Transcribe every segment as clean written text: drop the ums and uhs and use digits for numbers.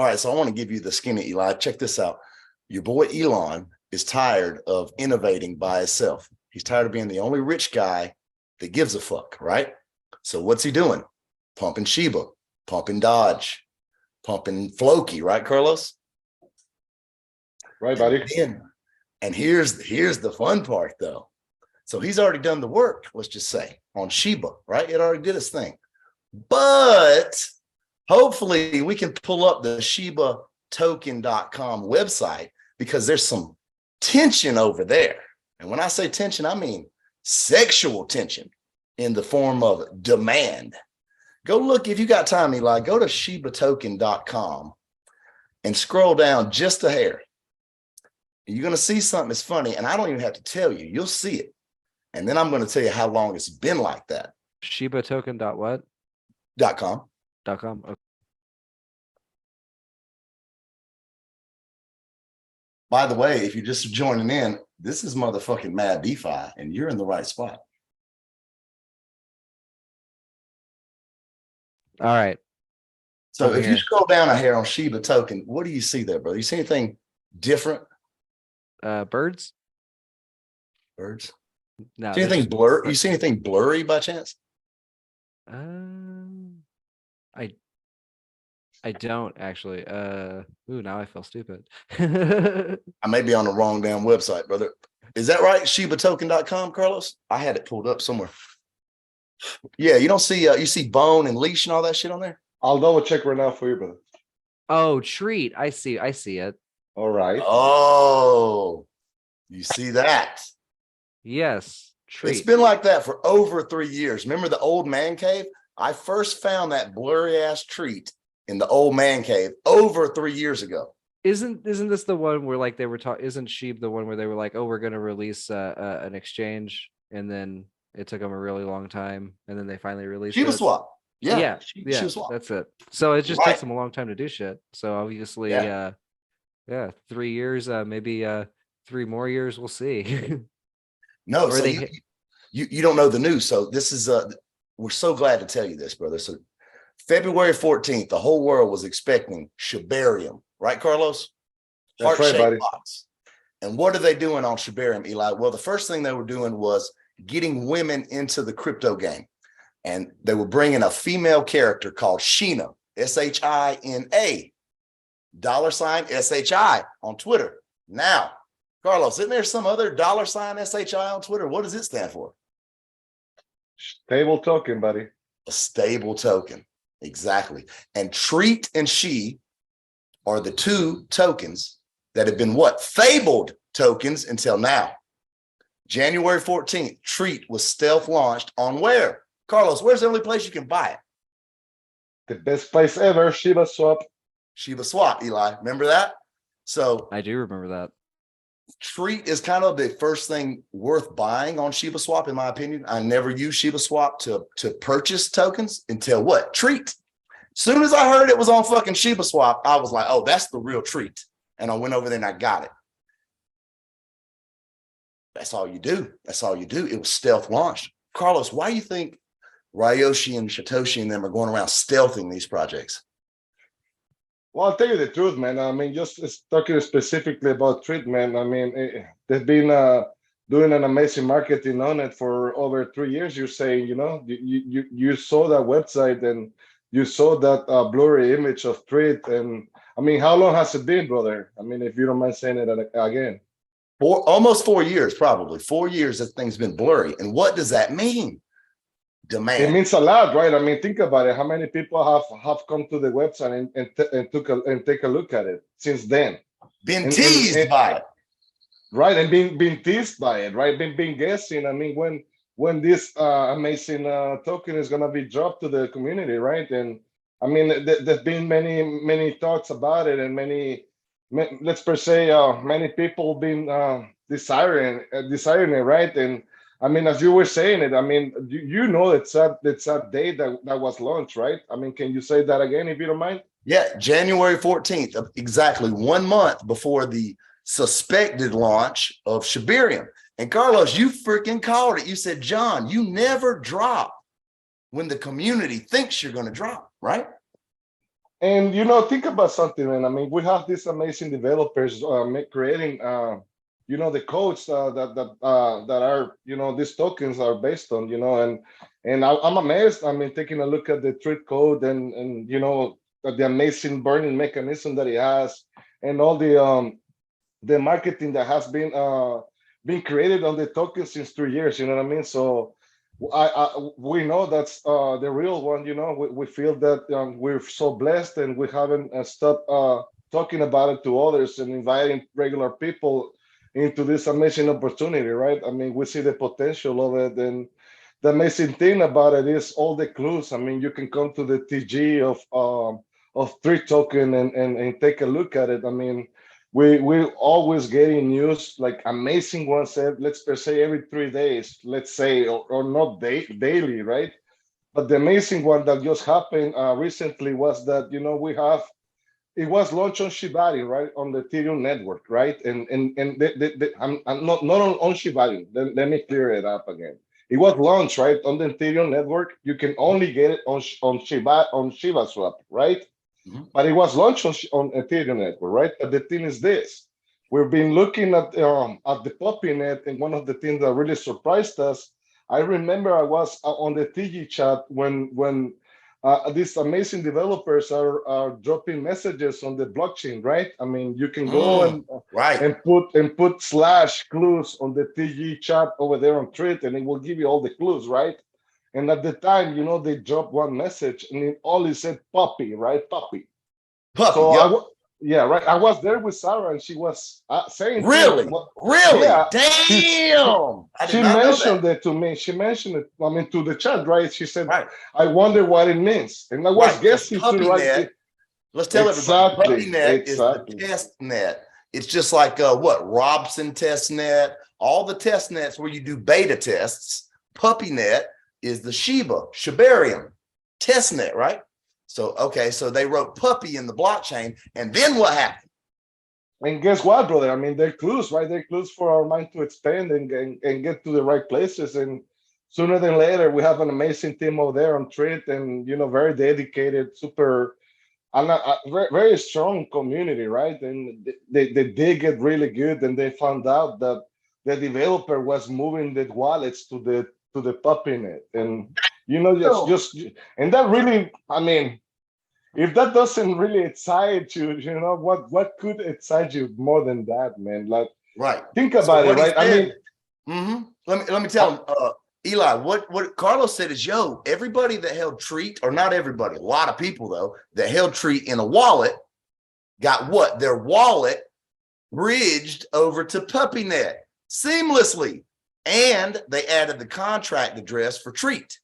All right, so I want to give you the skinny, Eli. Check this out. Your boy Elon is tired of innovating by himself. He's tired of being the only rich guy that gives a fuck, right? So what's he doing? Pumping Shiba, pumping Dodge, pumping Floki, right, Carlos? Right, buddy. And here's the fun part, though. So he's already done the work, let's just say, on Shiba, right? It already did its thing. But hopefully we can pull up the SHIBAtoken.com website because there's some tension over there. And when I say tension, I mean sexual tension in the form of demand. Go look, if you got time, Eli, go to SHIBAtoken.com and scroll down just a hair. You're going to see something that's funny, and I don't even have to tell you. You'll see it. And then I'm going to tell you how long it's been like that. SHIBAtoken.what? .com. .com. Okay. By the way, if you're just joining in, this is motherfucking Mad DeFi, and you're in the right spot. All right. So if you scroll down a hair on Shiba Token, what do you see there, bro? You see anything different? Birds? Birds? No. See anything blur? You see anything blurry by chance? I don't actually. Ooh, now I feel stupid. I may be on the wrong damn website, brother. Is that right? SHIBAtoken.com, Carlos? I had it pulled up somewhere. Yeah, you don't see you see bone and leash and all that shit on there? I'll double check right now for you, brother. Oh, treat. I see it. All right. Oh, you see that? Yes. Treat. It's been like that for over 3 years. Remember the old man cave? I first found that blurry ass treat in the old man cave over 3 years ago. Isn't this the one where like they were talking? Isn't Sheep the one where they were like, oh, we're gonna release an exchange, and then it took them a really long time, and then they finally released ShibaSwap. Yeah, ShibaSwap. that's it. So it just takes them a long time to do shit. So obviously, 3 years, maybe 3 more years, we'll see. No, so you don't know the news. So this is we're so glad to tell you this, brother. So February 14th, the whole world was expecting Shibarium, right, Carlos? That's right, buddy. Box. And what are they doing on Shibarium, Eli? Well, the first thing they were doing was getting women into the crypto game. And they were bringing a female character called Sheena, S-H-I-N-A, $SHI on Twitter. Now, Carlos, isn't there some other $SHI on Twitter? What does it stand for? Stable token, buddy. A stable token. Exactly. And Treat and She are the two tokens that have been what? Fabled tokens until now. January 14th, Treat was stealth launched on where? Carlos, where's the only place you can buy it? The best place ever, ShibaSwap. ShibaSwap, Eli. Remember that? So I do remember that. Treat is kind of the first thing worth buying on ShibaSwap, in my opinion. I never used ShibaSwap to purchase tokens until what? Treat. Soon as I heard it was on fucking ShibaSwap, I was like, oh, that's the real treat. And I went over there and I got it. That's all you do. That's all you do. It was stealth launched. Carlos, why do you think Ryoshi and Satoshi and them are going around stealthing these projects? Well, I'll tell you the truth, man. I mean, just talking specifically about treatment, I mean, they've been doing an amazing marketing on it for over 3 years. You're saying, you know, you saw that website and you saw that blurry image of Treat. And I mean, how long has it been, brother? I mean, if you don't mind saying it again. Almost 4 years, probably 4 years that thing's been blurry. And what does that mean? Demand. It means a lot, right? I mean, think about it. How many people have come to the website and take a look at it since then? Been teased by it. Right, and being teased by it, right? Been guessing. I mean, when this amazing token is gonna be dropped to the community, right? And I mean, there's been many thoughts about it, and let's per se, many people been desiring it, right? And I mean, as you were saying it, I mean, you know, it's that day that was launched, right? I mean, can you say that again, if you don't mind? Yeah, January 14th, exactly 1 month before the suspected launch of Shibarium. And Carlos, you freaking called it. You said, John, you never drop when the community thinks you're going to drop, right? And think about something, man. I mean, we have these amazing developers creating, the codes that are, these tokens are based on, and I'm amazed. I mean, taking a look at the treat code and the amazing burning mechanism that it has, and all the marketing that has been created on the token since 3 years. You know what I mean? So we know that's the real one. We feel that we're so blessed, and we haven't stopped talking about it to others and inviting regular people into this amazing opportunity, right? I mean, we see the potential of it, and the amazing thing about it is all the clues. I mean, you can come to the TG of 3 token and take a look at it. I mean, we always getting news like amazing ones, let's per se every 3 days, let's say, or not daily, right? But the amazing one that just happened recently was that it was launched on Shibari, right, on the Ethereum network, right? I'm not on Shibari. Let me clear it up again. It was launched right on the Ethereum network. You can only get it on ShibaSwap, right? Mhm. But it was launched on Ethereum network, right? But the thing is this: we've been looking at the Puppynet, and one of the things that really surprised us. I remember I was on the TG chat when these amazing developers are dropping messages on the blockchain, right? I mean, you can go Right. and put slash clues on the TG chat over there on Thread, and it will give you all the clues, right? And at the time, they dropped one message, and it only said puppy, right? Puppy. Puppy. So Yep. yeah, right. I was there with Sarah, and she was saying, Really? Really? yeah, Damn. I did she not know mentioned that. it to me. She mentioned it, I mean, to the chat, right? She said, Right. I wonder what it means. And I was Right. Because guessing to right. PuppyNet, let's tell everybody, Exactly. PuppyNet is the test net. It's just like what? Robson test net, all the test nets where you do beta tests. PuppyNet is the Shibarium test net, right? So, okay, so they wrote puppy in the blockchain, and then what happened? And guess what, brother? I mean, they're clues, right? They're clues for our mind to expand and get to the right places. And sooner than later, we have an amazing team over there on Thread, and very dedicated, super, and a very, very strong community, right? And they did get really good, and they found out that the developer was moving the wallets to the Puppynet, and just and that really, I mean, if that doesn't really excite you, what could excite you more than that, man? Like, right. think So about it, what he right? said, let me tell him, Eli, what Carlos said is, yo, everybody that held treat, or not everybody, a lot of people though, that held treat in a wallet got what? Their wallet bridged over to Puppynet seamlessly. And they added the contract address for treat,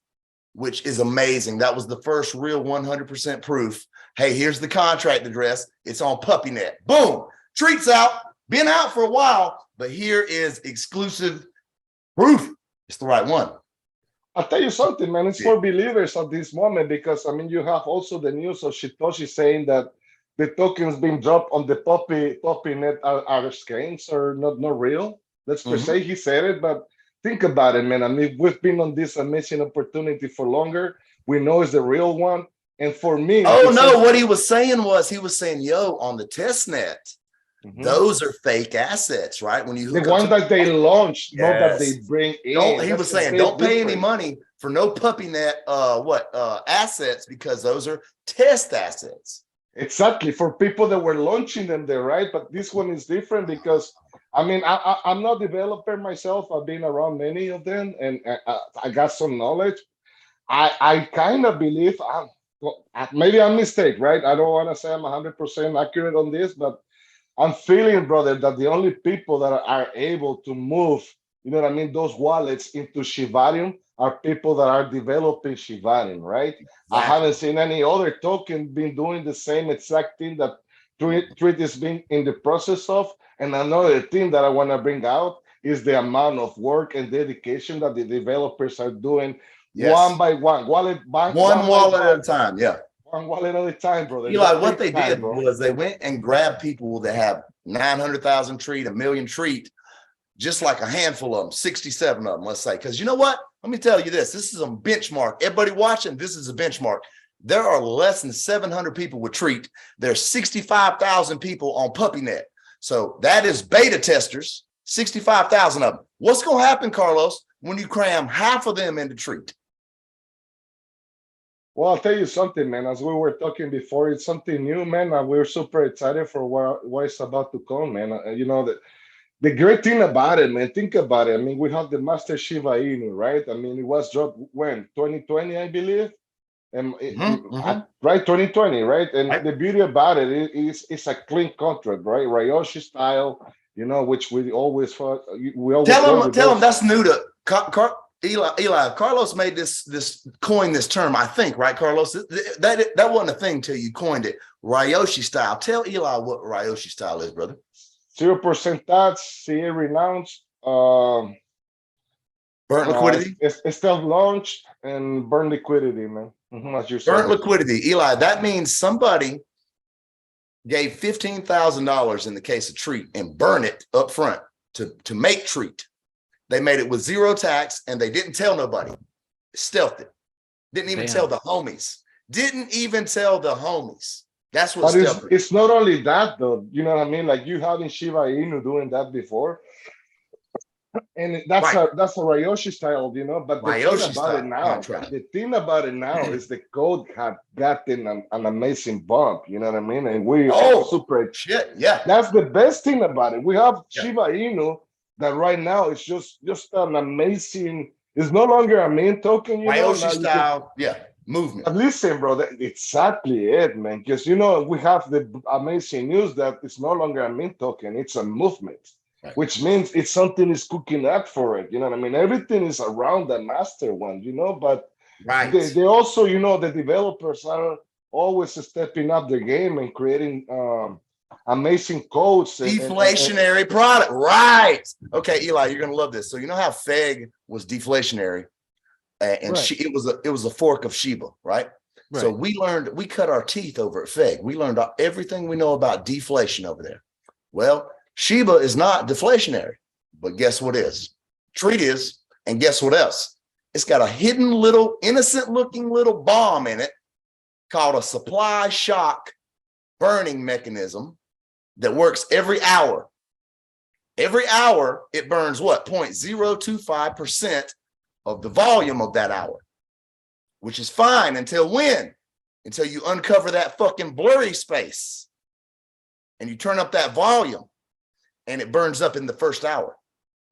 which is amazing. That was the first real 100% proof. Hey, here's the contract address. It's on Puppynet. Boom. Treat's out. Been out for a while, but here is exclusive proof. It's the right one. I'll tell you something, man. It's for believers at this moment, because I mean, you have also the news of Satoshi saying that the tokens being dropped on the Puppynet are scams or not real. Let's per se, he said it, but think about it, man. I mean, we've been on this amazing opportunity for longer. We know it's the real one. And for me, oh no, what he was saying, yo, on the test net, those are fake assets, right? When you the one that they launched, not that they bring in. He was saying, don't pay any money for no Puppynet assets, because those are test assets. Exactly, for people that were launching them there, right? But this one is different because, I mean, I'm not a developer myself. I've been around many of them, and I got some knowledge. I kind of believe, maybe I'm mistaken, right? I don't want to say I'm 100% accurate on this, but I'm feeling, brother, that the only people that are able to move, you know what I mean, those wallets into Shibarium are people that are developing Shibarium, right? Exactly. I haven't seen any other token been doing the same exact thing that Treat is being in the process of. And another thing that I want to bring out is the amount of work and dedication that the developers are doing, one by one, wallet at a time. Yeah. One wallet at a time, brother. Eli, what they did was they went and grabbed people that have 900,000 treat, 1 million treat, just like a handful of them, 67 of them, let's say. Because you know what? Let me tell you this. This is a benchmark. Everybody watching, this is a benchmark. There are less than 700 people with Treat. There's 65,000 people on Puppynet. So that is beta testers, 65,000 of them. What's going to happen, Carlos, when you cram half of them into Treat? Well, I'll tell you something, man. As we were talking before, it's something new, man. And we're super excited for what it's about to come, man. You know, the great thing about it, man, think about it. I mean, we have the Master Shiba Inu, right? I mean, it was dropped when? 2020, I believe. Right, 2020, right? And Right. the beauty about it is it's a clean contract, right? Ryoshi style, you know, which we always tell them that's new to Eli. Carlos made this coined this term, I think, right, Carlos? That wasn't a thing till you coined it. Ryoshi style. Tell Eli what Ryoshi style is, brother. 0% tax, CA renounced, burnt liquidity. It's still launched and burn liquidity, man. As you Burnt liquidity, Eli. That means somebody gave $15,000 in the case of Treat and burn it up front to make Treat. They made it with zero tax and they didn't tell nobody. Stealthed it. Didn't even tell the homies. Didn't even tell the homies. That's what stealth is. It's not only that though. You know what I mean? Like you having Shiba Inu doing that before. And that's right. a Ryoshi style, you know. But the thing about it now is the code had gotten an amazing bump. You know what I mean? And we super shit. Yeah, that's the best thing about it. We have Shiba Inu that right now is just an amazing. It's no longer a meme token. You Ryoshi know, style. Movement. But listen, bro, that's exactly it, man. Because you know we have the amazing news that it's no longer a meme token; it's a movement. Which means it's something is cooking up for it. You know what I mean? Everything is around the master one, you know, but they also, you know, the developers are always stepping up their game and creating amazing codes. Deflationary product. Right. Okay, Eli, you're going to love this. So you know how FEG was deflationary and it was a fork of Shiba, right? So we cut our teeth over at FEG. We learned everything we know about deflation over there. Well, Shiba is not deflationary, but guess what is? Treat is, and guess what else? It's got a hidden little, innocent looking little bomb in it called a supply shock burning mechanism that works every hour. Every hour, it burns what? 0.025% of the volume of that hour, which is fine until when? Until you uncover that fucking blurry space and you turn up that volume. And it burns up in the first hour.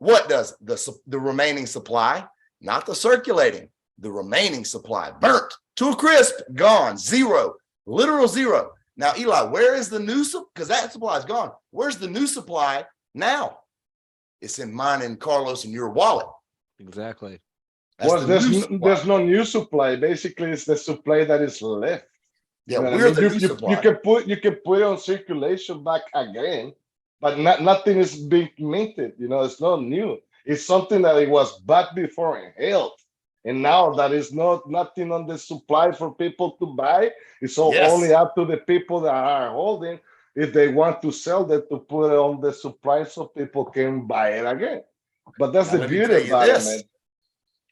What does the remaining supply? Not the circulating, the remaining supply burnt to a crisp, gone, zero, literal zero. Now, Eli, where is the new supply? Because that supply is gone. Where's the new supply now? It's in mine and Carlos in your wallet. Exactly. Well, there's no new supply. Basically, it's the supply that is left. Yeah, we're the new supply. You can put it on circulation back again. But nothing is being minted, you know, it's not new. It's something that it was bought before and held. And now that is nothing on the supply for people to buy. It's only up to the people that are holding if they want to sell that to put it on the supply so people can buy it again. But that's the beauty about it,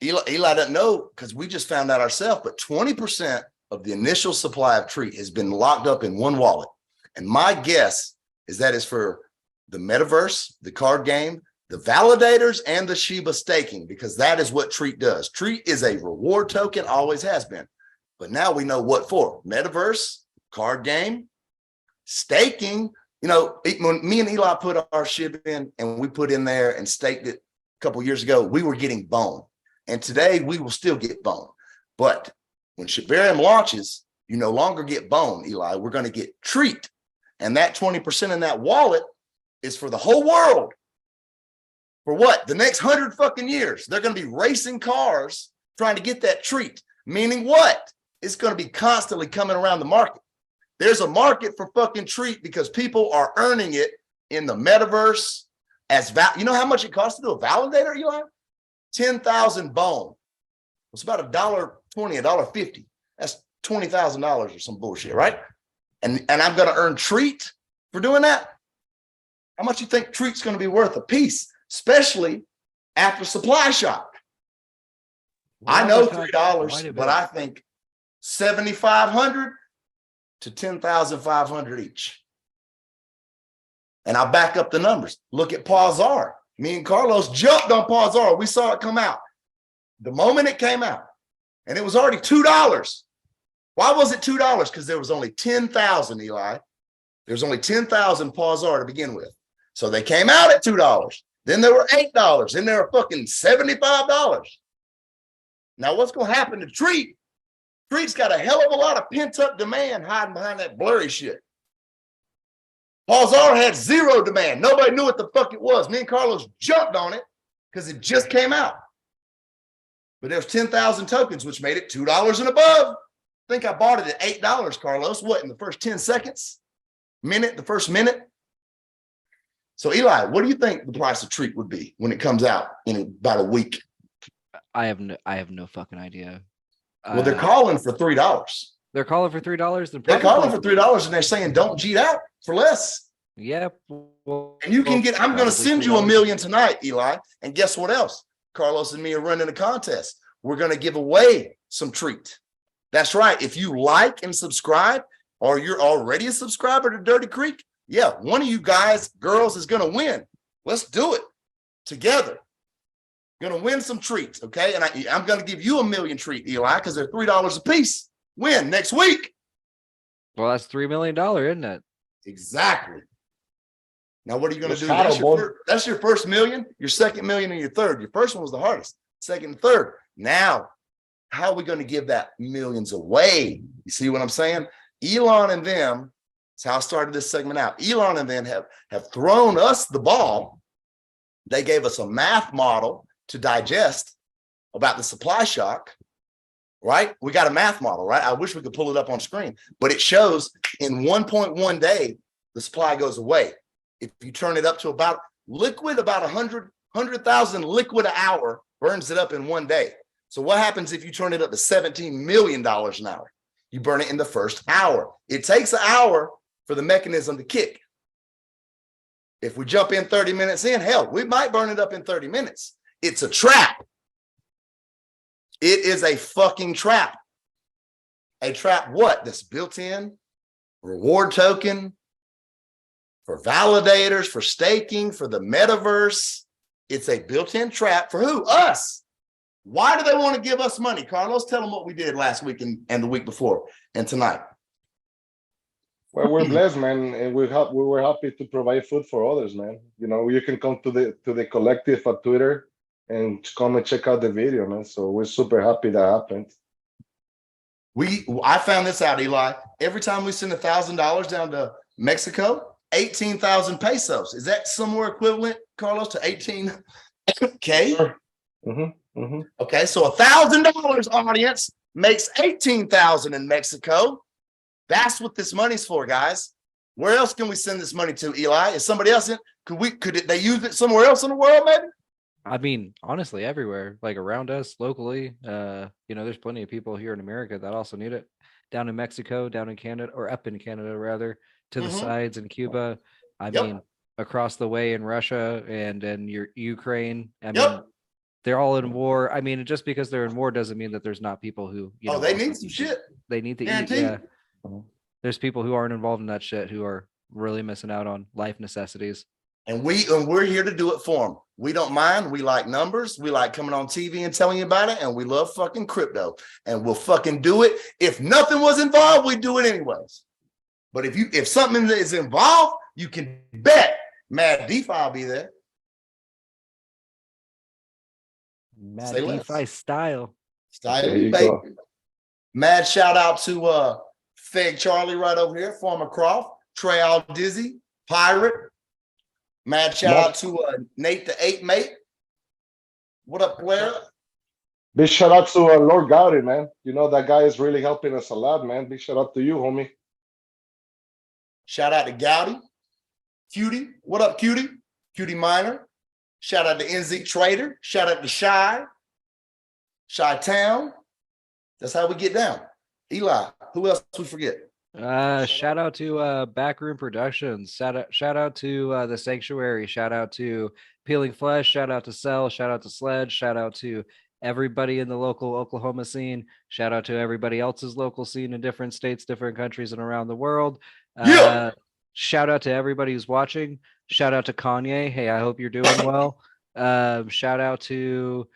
man. Eli doesn't know because we just found out ourselves, but 20% of the initial supply of Treat has been locked up in one wallet. And my guess is that is for the metaverse, the card game, the validators, and the Shiba staking, because that is what Treat does. Treat is a reward token, always has been. But now we know what for. Metaverse, card game, staking. You know, when me and Eli put our Shiba in and we put in there and staked it a couple years ago, we were getting bone. And today we will still get bone. But when SHIBApendence launches, you no longer get bone, Eli. We're going to get Treat. And that 20% in that wallet is for the whole world. For what? The next 100 fucking years. They're going to be racing cars trying to get that Treat. Meaning what? It's going to be constantly coming around the market. There's a market for fucking Treat because people are earning it in the metaverse as you know how much it costs to do a validator, Eli? 10,000 bone. It's about $1.20, $1.50. That's $20,000 or some bullshit, right? And I'm going to earn Treat for doing that. How much you think Treat's going to be worth a piece, especially after supply shock? I know $3, but I think 7,500 to 10,500 each. And I'll back up the numbers. Look at Pawzar. Me and Carlos jumped on Pawzar. We saw it come out. The moment it came out, and it was already $2. Why was it $2? Because there was only 10,000, Eli. There's only 10,000 Pawzar to begin with. So they came out at $2. Then there were $8. Then there were fucking $75. Now what's going to happen to Treat? Treat's got a hell of a lot of pent-up demand hiding behind that blurry shit. Pawzar had zero demand. Nobody knew what the fuck it was. Me and Carlos jumped on it because it just came out. But there's 10,000 tokens, which made it $2 and above. I think I bought it at $8, Carlos. What, in the first 10 seconds? The first minute? So Eli, what do you think the price of Treat would be when it comes out in about a week? I have no fucking idea. Well, they're calling for $3. They're calling for $3. They're calling for $3 and they're saying don't cheat out for less. Yep. Well, and you can get, I'm going to send you $1 million tonight, Eli. And guess what else? Carlos and me are running a contest. We're going to give away some Treat. That's right. If you like and subscribe, or you're already a subscriber to Dirty Creek, yeah, one of you guys, girls is going to win. Let's do it together. Going to win some treats, okay? And I'm going to give you $1 million treat, Eli, because they're $3 a piece. Win next week. Well, that's $3 million, isn't it? Exactly. Now, what are you going to do? That's your first million, your second million, and your third. Your first one was the hardest. Second and third. Now, how are we going to give that millions away? You see what I'm saying? Elon and them, that's how I started this segment out. Elon and them have thrown us the ball. They gave us a math model to digest about the supply shock, right? We got a math model, right? I wish we could pull it up on screen, but it shows in 1.1 day, the supply goes away. If you turn it up to about 100,000 liquid an hour burns it up in 1 day. So what happens if you turn it up to $17 million an hour? You burn it in the first hour. It takes an hour for the mechanism to kick. If we jump in 30 minutes in, hell, we might burn it up in 30 minutes. It's a trap. It is a fucking trap. A trap what? That's built in, reward token, for validators, for staking, for the metaverse. It's a built-in trap for who? Us. Why do they want to give us money? Carlos, tell them what we did last week and the week before and tonight. Well, we're blessed, man, and we were happy to provide food for others, man. You know, you can come to the collective at Twitter and come and check out the video, man. So we're super happy that happened. I found this out, Eli. Every time we send $1,000 down to Mexico, 18,000 pesos. Is that somewhere equivalent, Carlos, to 18K? Sure. Mm-hmm. Okay, so $1,000 audience makes 18,000 in Mexico. That's what this money's for, guys. Where else can we send this money to, Eli? Is somebody else in? Could they use it somewhere else in the world, maybe? I mean, honestly, everywhere, like around us locally. There's plenty of people here in America that also need it. Down in Mexico, down in Canada, or up in Canada rather, to the sides in Cuba. I mean, across the way in Russia and your Ukraine. I mean, they're all in war. I mean, just because they're in war doesn't mean that there's not people who, they need some shit. They need to Guaranteed. eat. Yeah. There's people who aren't involved in that shit who are really missing out on life necessities. And we're here to do it for them. We don't mind. We like numbers. We like coming on TV and telling you about it. And we love fucking crypto. And we'll fucking do it. If nothing was involved, we'd do it anyways. But if something is involved, you can bet Mad DeFi will be there. Mad DeFi style. Mad shout out to Feg Charlie right over here, former Croft, Trey Al Dizzy, Pirate. Mad shout out to Nate the 8 Mate. What up, Blair? Big shout out to Lord Gowdy, man. You know, that guy is really helping us a lot, man. Big shout out to you, homie. Shout out to Gowdy. Cutie. What up, Cutie? Cutie Miner. Shout out to NZ Trader. Shout out to Shy Town. That's how we get down. Eli, who else we forget? Shout out to Backroom Productions. Shout out to The Sanctuary. Shout out to Peeling Flesh. Shout out to Cell. Shout out to Sledge. Shout out to everybody in the local Oklahoma scene. Shout out to everybody else's local scene in different states, different countries, and around the world. Yeah. Shout out to everybody who's watching. Shout out to Kanye. Hey, I hope you're doing well. Shout out to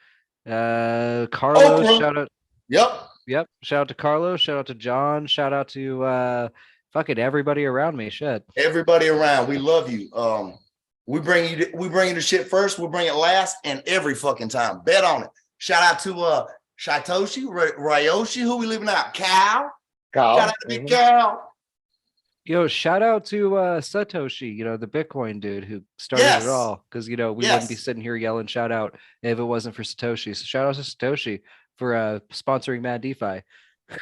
Carlos. Oprah. Shout out. Yep. Shout out to Carlos. Shout out to John. Shout out to fucking everybody around me. Shit. Everybody around. We love you. We bring you the shit first, we'll bring it last, and every fucking time. Bet on it. Shout out to Shitoshi, Ryoshi, who we living out? Cal. Shout out to Big Cal. Yo, shout out to Satoshi, you know, the Bitcoin dude who started it all. Because, you know, we wouldn't be sitting here yelling shout out if it wasn't for Satoshi. So shout out to Satoshi for sponsoring Mad DeFi.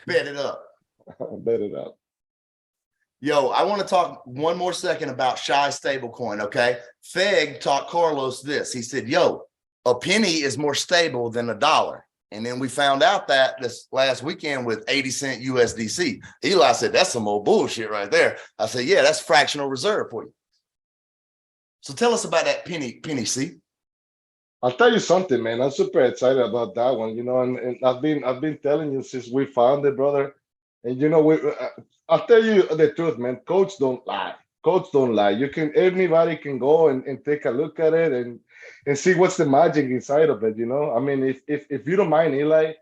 Bet it up. Bet it up. Yo, I want to talk one more second about Shy stablecoin, okay? Feg taught Carlos this. He said, yo, a penny is more stable than a dollar. And then we found out that this last weekend with 80 cent USDC. Eli said, that's some old bullshit right there. I said, yeah, that's fractional reserve for you. So tell us about that penny C. I'll tell you something, man. I'm super excited about that one, you know, and I've been telling you since we found it, brother. And you know, I'll tell you the truth, man. Coach don't lie. Coach don't lie. Anybody can go and take a look at it and see what's the magic inside of it. You know, I mean, if you don't mind, Eli,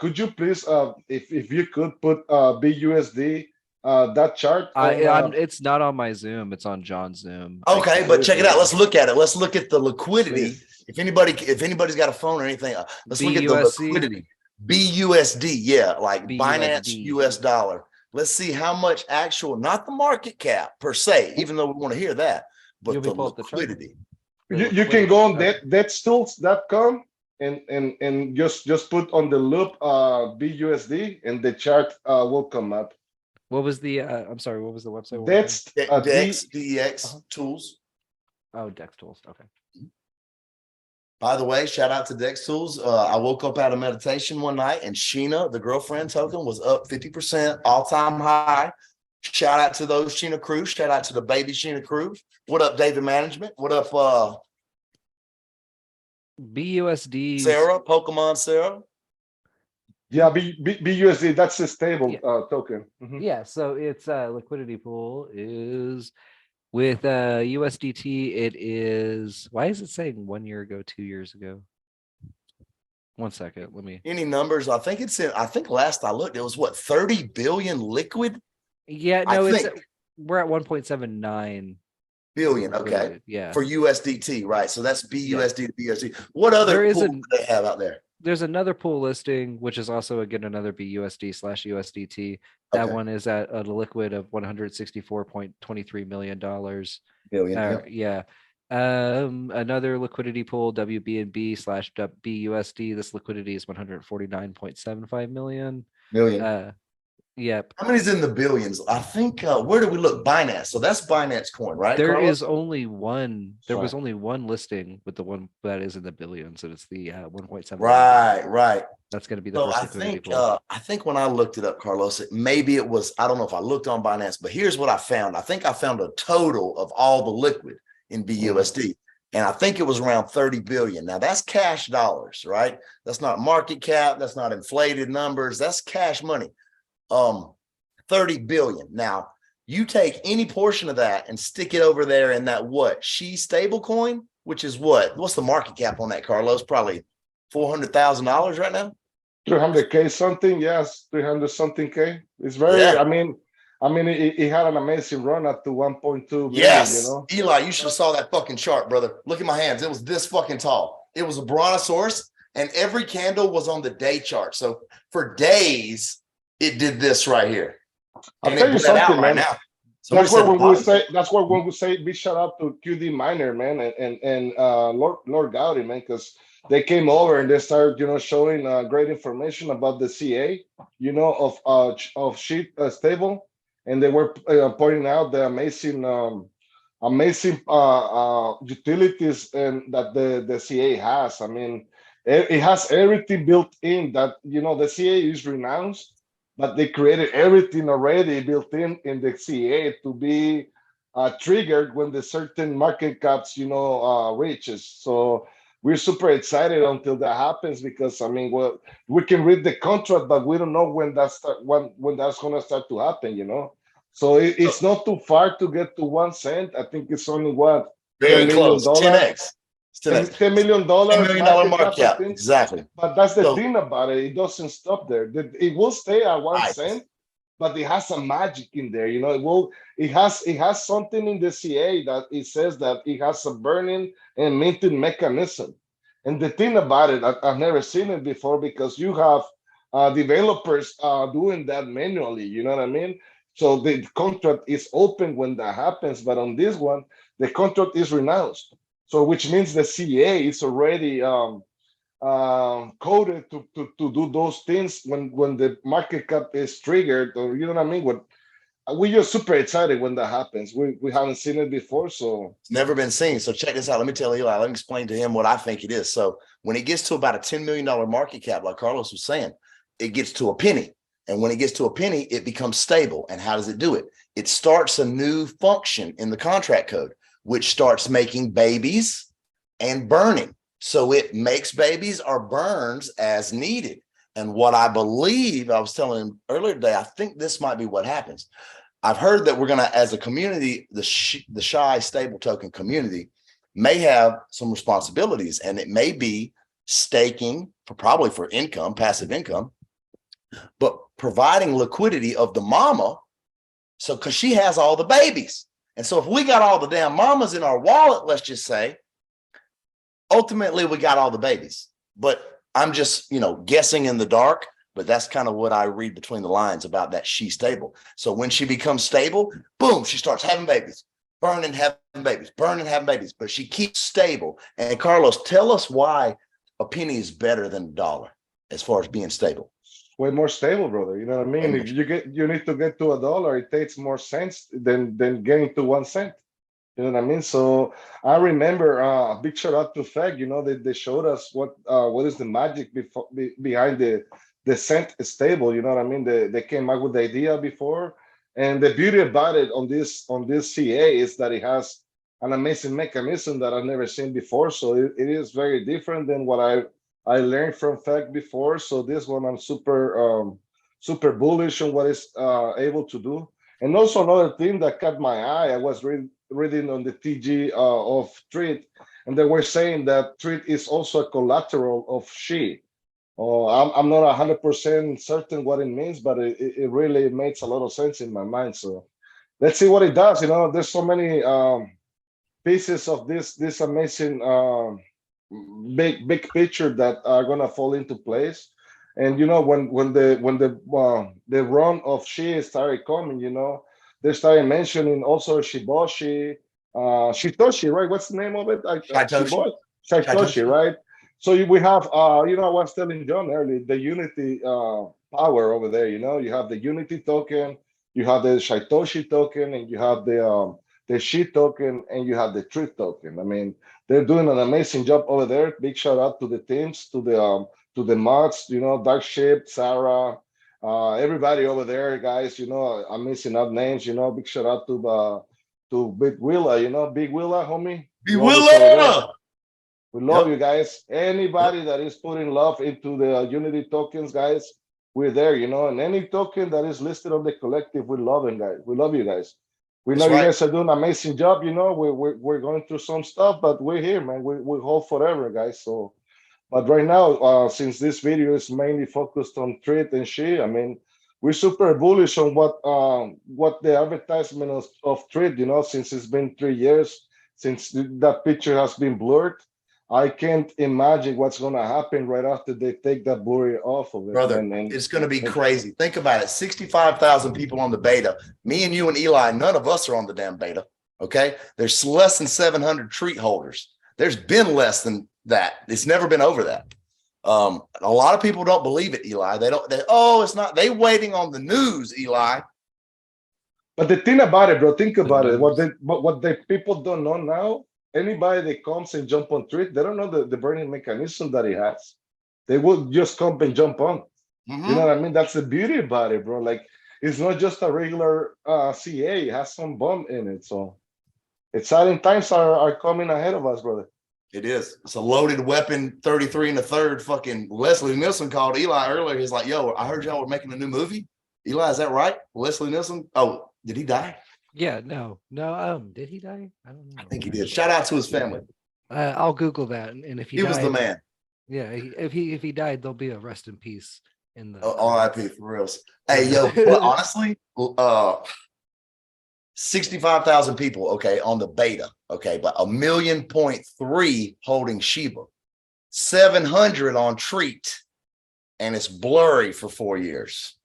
could you please, if you could put BUSD that chart? It's not on my Zoom. It's on John's Zoom. Okay, but check it out. Let's look at it. Let's look at the liquidity. If anybody's got a phone or anything, let's look at the liquidity. BUSD, yeah, like BUSD. Binance US dollar. Let's see how much actual, not the market cap per se, even though we want to hear that, but the liquidity. You can go on thatstools.com and just put on the loop BUSD and the chart will come up. What was the I'm sorry, what was the website? That's DEX tools. Oh, DEX tools. Okay. By the way, shout out to Dex Tools. I woke up out of meditation one night and Sheena, the girlfriend token, was up 50%, all-time high. Shout out to those Sheena crew. Shout out to the baby Sheena crew. What up, David Management? What up, BUSD? Sarah, Pokemon Sarah? Yeah, BUSD, that's a stable token. Mm-hmm. Yeah, so its liquidity pool is... With USDT, it is, why is it saying 1 year ago, 2 years ago? 1 second, let me. Any numbers? I think last I looked, it was what, 30 billion liquid? Yeah, no, we're at 1.79 billion. Okay. Yeah. For USDT, right? So that's BUSD to BUSD. What other pool do they have out there? There's another pool listing, which is also again another BUSD/USDT. That one is at a liquid of $164.23 million. Yeah. Another liquidity pool, WBNB/BUSD. This liquidity is 149.75 million. Yep. How many's in the billions? I think where do we look? Binance. So that's Binance coin, right? There Carlos? is only one. There was only one listing with the one that is in the billions, and it's the 1.7. Right. That's going to be the So first I think when I looked it up, Carlos, maybe it was, I don't know if I looked on Binance, but here's what I found. I think I found a total of all the liquid in BUSD. And I think it was around 30 billion. Now that's cash dollars, right? That's not market cap. That's not inflated numbers. That's cash money. 30 billion. Now you take any portion of that and stick it over there in that stablecoin, which is what's the market cap on that, Carlos? Probably $400,000 right now. 300K something, yes, 300 something K. It's very. I mean, it had an amazing run up to 1.2 billion. Yes, you know? Eli, you should have saw that fucking chart, brother. Look at my hands. It was this fucking tall. It was a brontosaurus, and every candle was on the day chart. So for days, it did this right here. I'll tell you something, man. Now. That's where when we say big shout out to QD Miner, man, and Lord Gowdy, man, because they came over and they started, showing great information about the CA, of sheet stable, and they were pointing out the amazing utilities and that the CA has. I mean, it has everything built in that the CA is renounced, but they created everything already built in the CA to be triggered when the certain market caps reaches. So we're super excited until that happens, because I mean, well, we can read the contract, but we don't know when when that's gonna start to happen, you know. So it's not too far to get to 1 cent. I think it's only what, Very $10 million, close. 10x. It's 10x. $10 million $10 million market market cap, I cap. think. Exactly. But that's the So, thing about it. It doesn't stop there. It will stay at one right. cent, but it has some magic in there. You know, it has something in the CA that it says that it has a burning and minting mechanism. And the thing about it, I've never seen it before, because you have developers doing that manually. You know what I mean? So the contract is open when that happens, but on this one, the contract is renounced. So which means the CA is already coded to do those things when the market cap is triggered, or you know what I mean. What we just super excited when that happens. We haven't seen it before, so It's never been seen. So check this out. Let me tell Eli, let me explain to him what I think it is. So when it gets to about a $10 million market cap, like Carlos was saying, it gets to a penny. And when it gets to a penny, it becomes stable. And how does it do it? It starts a new function in the contract code, which starts making babies and burning. So it makes babies or burns as needed. And what I believe, I was telling him earlier today, I think this might be what happens. I've heard that we're going to, as a community, the SHI stable token community may have some responsibilities, and it may be staking probably for income, passive income, but providing liquidity of the mama. So, because she has all the babies. And so if we got all the damn mamas in our wallet, let's just say, ultimately we got all the babies. But I'm just, guessing in the dark, but that's kind of what I read between the lines about that she stable. So when she becomes stable, boom, she starts having babies, burning, having babies, burning, having babies, but she keeps stable. And Carlos, tell us why a penny is better than a dollar as far as being stable. way more stable, brother. You know what I mean? If you need to get to a dollar, it takes more sense than getting to 1 cent. You know what I mean? So I remember a big shout out to Feg. They showed us what is the magic behind the cent stable. You know what I mean? They came up with the idea before, and the beauty about it on this CA is that it has an amazing mechanism that I've never seen before. So it is very different than what I learned from Feg before. So this one I'm super bullish on what it's able to do. And also another thing that caught my eye, I was reading on the TG of TREAT, and they were saying that TREAT is also a collateral of SHI. I'm not 100% certain what it means, but it really makes a lot of sense in my mind. So let's see what it does. There's so many pieces of this amazing big picture that are gonna fall into place. And when the run of SHI started coming, they started mentioning also Shiboshi, Shitoshi, right? What's the name of it? Satoshi, right? So we have, I was telling John earlier, the Unity power over there. You have the Unity token, you have the Satoshi token, and you have the SHI token, and you have the TREAT token. I mean, they're doing an amazing job over there. Big shout out to the teams, to the mods, Darkship, Sarah, everybody over there, guys. I'm missing out names. Big shout out to Big Willa. Big Willa, homie. Big Willa. We love you guys. Anybody that is putting love into the Unity tokens, guys, we're there. And any token that is listed on the collective, we love them, guys. We love you guys. We know you guys are doing an amazing job. We're going through some stuff, but we're here, man. We hold forever, guys. So. But right now, since this video is mainly focused on TREAT and SHI, I mean, we're super bullish on what the advertisement of TREAT, since it's been 3 years since that picture has been blurred. I can't imagine what's going to happen right after they take that blurry off of it. Brother, it's going to be crazy. Think about it. 65,000 people on the beta. Me and you and Eli, none of us are on the damn beta. Okay. There's less than 700 TREAT holders. There's been less than that. It's never been over that. A lot of people don't believe it, Eli. It's not. They waiting on the news, Eli. But the thing about it, bro, think about it. What the people don't know now, anybody that comes and jump on TREAT, they don't know the burning mechanism that it has. They will just come and jump on. You know what I mean? That's the beauty about it, bro. Like, it's not just a regular CA. It has some bomb in it. So exciting times are coming ahead of us, brother. It is. It's a loaded weapon, 33 and a third. Fucking Leslie Nielsen called Eli earlier. He's like, yo, I heard y'all were making a new movie. Eli, is that right? Leslie Nielsen? Oh, did he die? Yeah, no. Did he die? I don't know. I think he did. Shout out to his family. I'll Google that, and if He was the man. Yeah, if he died, there'll be a rest in peace in the R.I.P. for reals. Hey, yo, but honestly, 65,000 people, okay, on the beta, okay, but 1.3 million holding Shiba, 700 on Treat, and it's blurry for 4 years.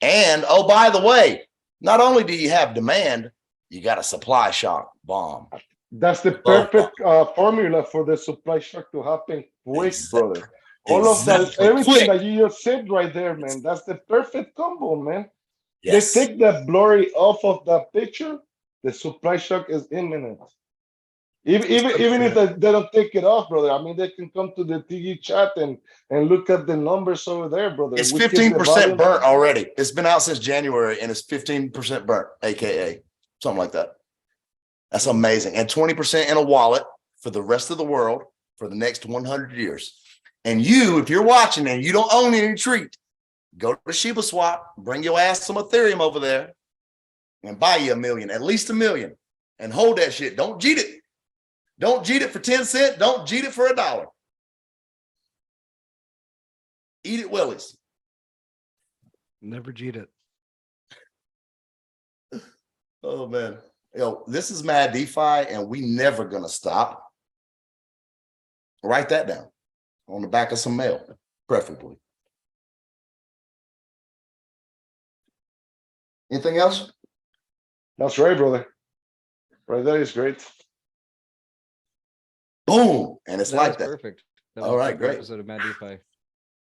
And oh, by the way, not only do you have demand, you got a supply shock bomb. That's the perfect formula for the supply shock to happen quick, brother. All of that, everything that you just said right there, man. That's the perfect combo, man. Yes. They take the blurry off of that picture, the supply shock is imminent. Even if they don't take it off, brother. I mean, they can come to the TG chat and look at the numbers over there, brother. It's 15% burnt already. It's been out since January, and it's 15% burnt, aka something like that. That's amazing. And 20% in a wallet for the rest of the world for the next 100 years. And you, if you're watching and you don't own any Treat, go to ShibaSwap, bring your ass some Ethereum over there, and buy you 1 million, at least 1 million, and hold that shit. Don't cheat it. Don't cheat it for 10 cents. Don't cheat it for $1. Eat it willies. Never cheat it. Oh man. Yo, this is Mad DeFi, and we never gonna stop. Write that down on the back of some mail, preferably. Anything else? That's right, brother. Right there is great. Boom. And it's like that. Perfect. All right, great. Episode of Mad DeFi.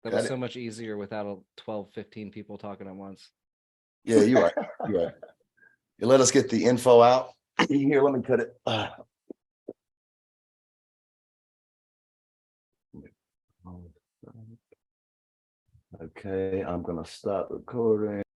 That was so much easier without 12, 15 people talking at once. Yeah, you're right. You're right. You let us get the info out. Here, let me cut it. Okay, I'm gonna stop recording.